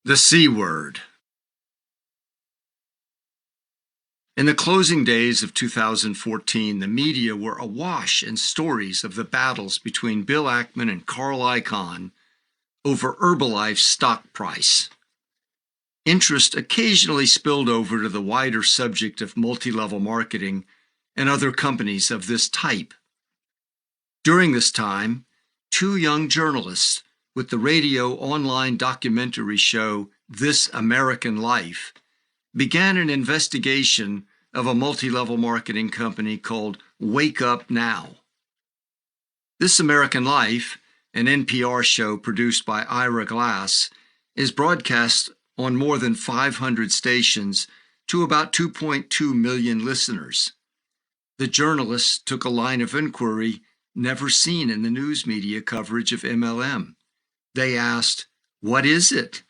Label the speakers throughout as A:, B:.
A: The C word. In the closing days of 2014, the media were awash in stories of the battles between Bill Ackman and Carl Icahn over Herbalife's stock price. Interest occasionally spilled over to the wider subject of multi-level marketing and other companies of this type. During this time, two young journalists with the radio online documentary show This American Life began an investigation of a multi-level marketing company called WakeUpNow. This American Life, an NPR show produced by Ira Glass, is broadcast on more than 500 stations to about 2.2 million listeners. The journalists took a line of inquiry never seen in the news media coverage of MLM. They asked, "What is it?"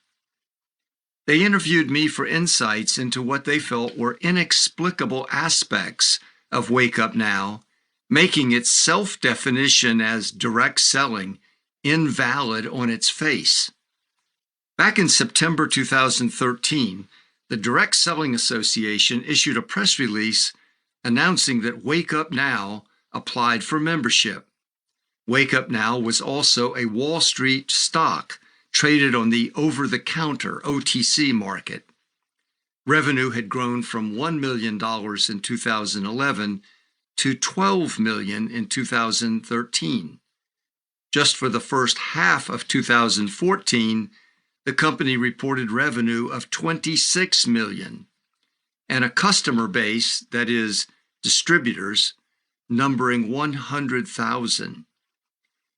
A: They interviewed me for insights into what they felt were inexplicable aspects of WakeUpNow, making its self-definition as direct selling invalid on its face. Back in September 2013, the Direct Selling Association issued a press release announcing that WakeUpNow applied for membership. WakeUpNow was also a Wall Street stock traded on the over-the-counter OTC market. Revenue had grown from $1 million in 2011 to $12 million in 2013. Just for the first half of 2014, the company reported revenue of $26 million and a customer base, that is, distributors, numbering 100,000.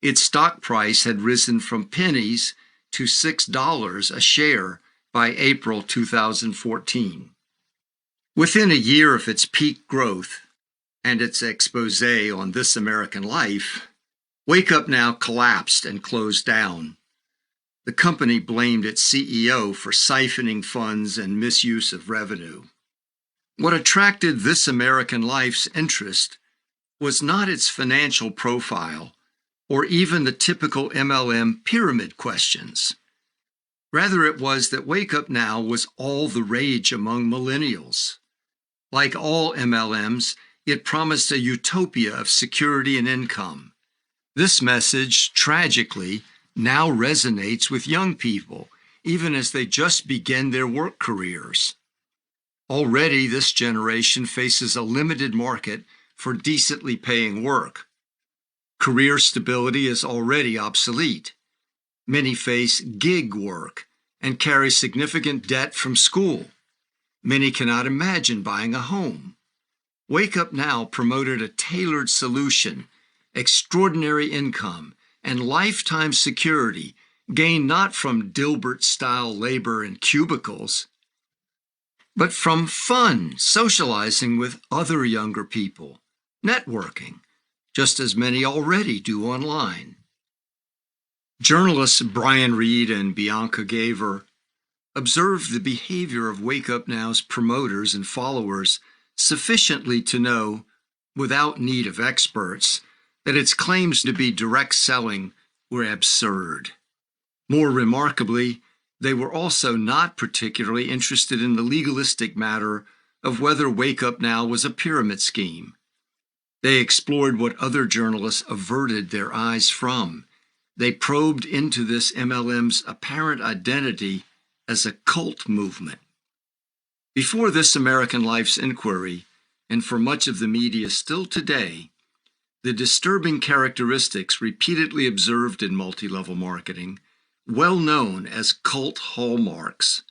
A: Its stock price had risen from pennies to $6 a share by April 2014. Within a year of its peak growth and its expose on This American Life, WakeUpNow collapsed and closed down. The company blamed its CEO for siphoning funds and misuse of revenue. What attracted This American Life's interest was not its financial profile or even the typical MLM pyramid questions. Rather, it was that WakeUpNow was all the rage among millennials. Like all MLMs, it promised a utopia of security and income. This message, tragically, now resonates with young people, even as they just begin their work careers. Already, this generation faces a limited market for decently paying work. Career stability is already obsolete. Many face gig work and carry significant debt from school. Many cannot imagine buying a home. WakeUpNow promoted a tailored solution, extraordinary income, and lifetime security gained not from Dilbert-style labor in cubicles, but from fun, socializing with other younger people, networking, just as many already do online. Journalists Brian Reed and Bianca Gaver observed the behavior of WakeUpNow's promoters and followers sufficiently to know, without need of experts, that its claims to be direct selling were absurd. More remarkably, they were also not particularly interested in the legalistic matter of whether WakeUpNow was a pyramid scheme. They explored what other journalists averted their eyes from. They probed into this MLM's apparent identity as a cult movement. Before This American Life's inquiry, and for much of the media still today, the disturbing characteristics repeatedly observed in multi-level marketing, well known as cult hallmarks,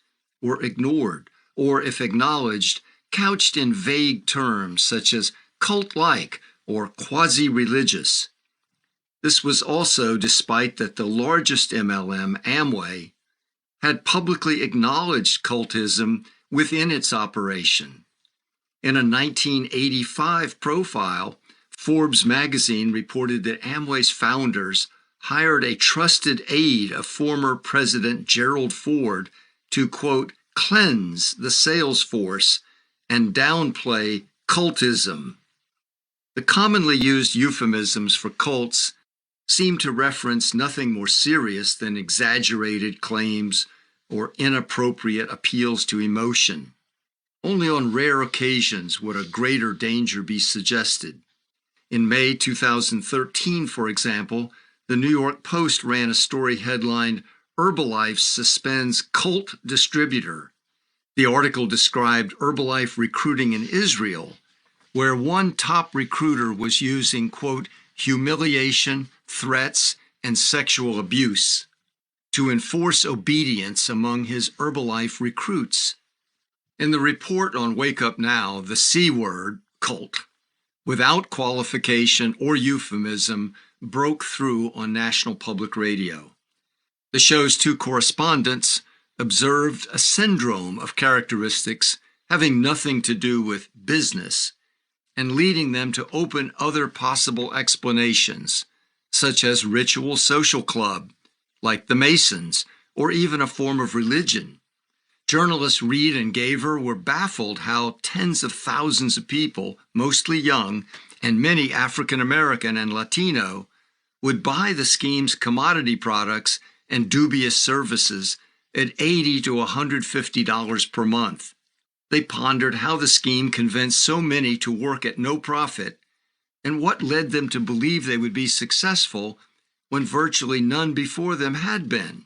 A: were ignored, or if acknowledged, couched in vague terms such as cult-like or quasi-religious. This was also despite that the largest MLM, Amway, had publicly acknowledged cultism within its operation. In a 1985 profile, Forbes magazine reported that Amway's founders hired a trusted aide of former President Gerald Ford to, quote, cleanse the sales force and downplay cultism. The commonly used euphemisms for cults seem to reference nothing more serious than exaggerated claims or inappropriate appeals to emotion. Only on rare occasions would a greater danger be suggested. In May 2013, for example, the New York Post ran a story headlined, "Herbalife Suspends Cult Distributor." The article described Herbalife recruiting in Israel, where one top recruiter was using, quote, humiliation, threats, and sexual abuse to enforce obedience among his Herbalife recruits. In the report on Wake Up Now, the C word, cult, without qualification or euphemism, broke through on National Public Radio. The show's two correspondents observed a syndrome of characteristics having nothing to do with business and leading them to open other possible explanations, such as ritual social club, like the Masons, or even a form of religion. Journalists Reed and Gaver were baffled how tens of thousands of people, mostly young, and many African American and Latino, would buy the scheme's commodity products and dubious services at $80 to $150 per month. They pondered how the scheme convinced so many to work at no profit and what led them to believe they would be successful when virtually none before them had been.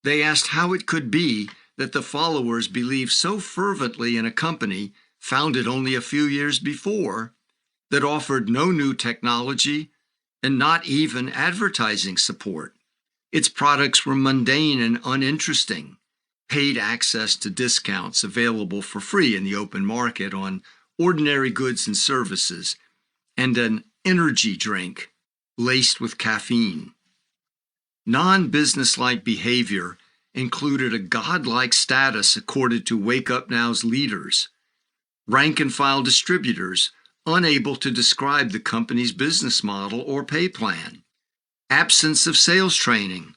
A: They asked how it could be that the followers believed so fervently in a company founded only a few years before that offered no new technology and not even advertising support. Its products were mundane and uninteresting, paid access to discounts available for free in the open market on ordinary goods and services, and an energy drink laced with caffeine. Non-businesslike behavior included a godlike status accorded to Wake Up Now's leaders, rank-and-file distributors unable to describe the company's business model or pay plan, absence of sales training,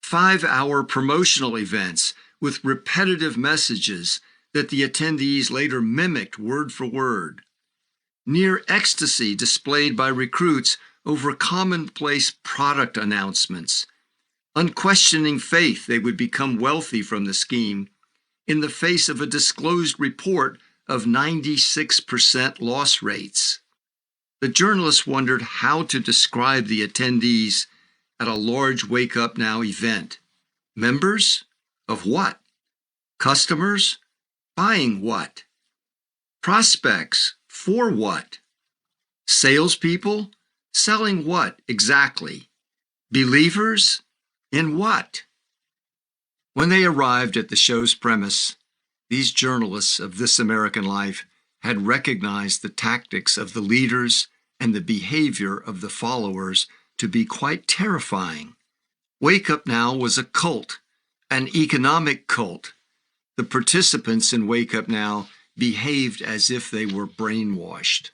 A: 5-hour promotional events with repetitive messages that the attendees later mimicked word for word, near ecstasy displayed by recruits over commonplace product announcements, unquestioning faith they would become wealthy from the scheme in the face of a disclosed report of 96% loss rates. The journalists wondered how to describe the attendees at a large Wake Up Now event. Members? Of what? Customers? Buying what? Prospects? For what? Salespeople? Selling what exactly? Believers? In what? When they arrived at the show's premise, these journalists of This American Life had recognized the tactics of the leaders and the behavior of the followers to be quite terrifying. Wake Up Now was a cult, an economic cult. The participants in Wake Up Now behaved as if they were brainwashed.